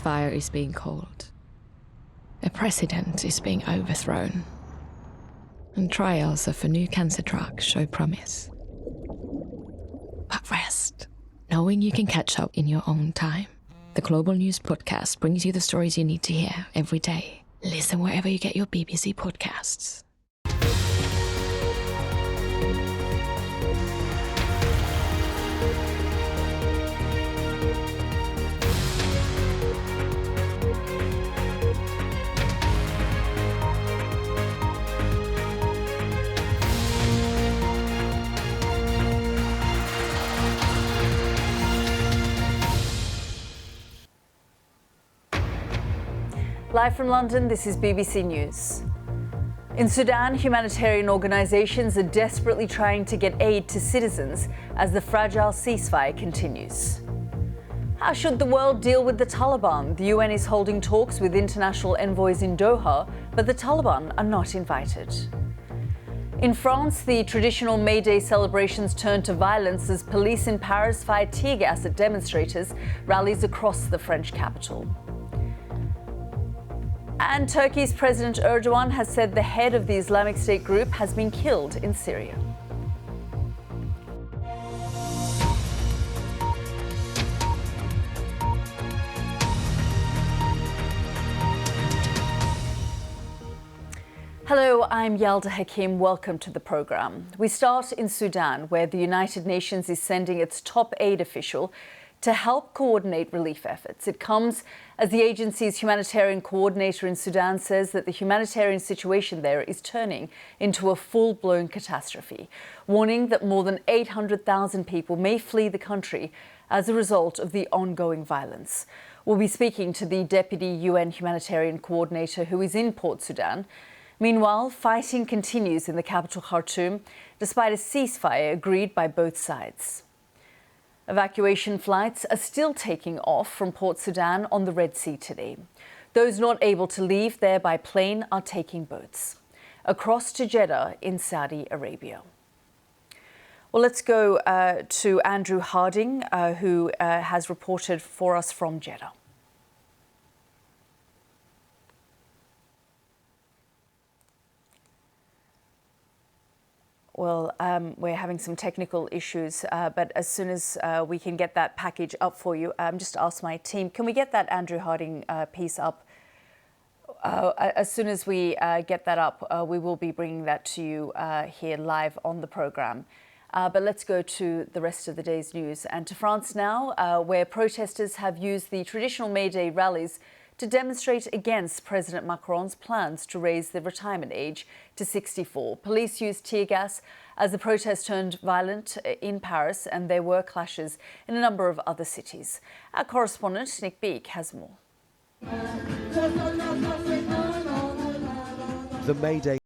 ceasefire is being called. A president is being overthrown. And trials of a new cancer drug show promise. But rest, knowing you can catch up in your own time. The Global News Podcast brings you the stories you need to hear every day. Listen wherever you get your BBC podcasts. Live from London, this is BBC News. In Sudan, humanitarian organisations are desperately trying to get aid to citizens as the fragile ceasefire continues. How should the world deal with the Taliban? The UN is holding talks with international envoys in Doha, but the Taliban are not invited. In France, the traditional May Day celebrations turned to violence as police in Paris fired tear gas at demonstrators, rallies across the French capital. And Turkey's President Erdogan has said the head of the Islamic State group has been killed in Syria. Hello, I'm Yalda Hakim. Welcome to the program. We start in Sudan, where the United Nations is sending its top aid official to help coordinate relief efforts. It comes as the agency's humanitarian coordinator in Sudan says that the humanitarian situation there is turning into a full-blown catastrophe, warning that more than 800,000 people may flee the country as a result of the ongoing violence. We'll be speaking to the Deputy UN Humanitarian Coordinator who is in Port Sudan. Meanwhile, fighting continues in the capital Khartoum, despite a ceasefire agreed by both sides. Evacuation flights are still taking off from Port Sudan on the Red Sea today. Those not able to leave there by plane are taking boats across to Jeddah in Saudi Arabia. Well, let's go to Andrew Harding, who has reported for us from Jeddah. Well, we're having some technical issues, but as soon as we can get that package up for you, just ask my team, can we get that Andrew Harding piece up? As soon as we get that up, we will be bringing that to you here live on the programme. But let's go to the rest of the day's news and to France now, where protesters have used the traditional May Day rallies to demonstrate against President Macron's plans to raise the retirement age to 64. Police used tear gas as the protest turned violent in Paris, and there were clashes in a number of other cities. Our correspondent, Nick Beek, has more. The May Day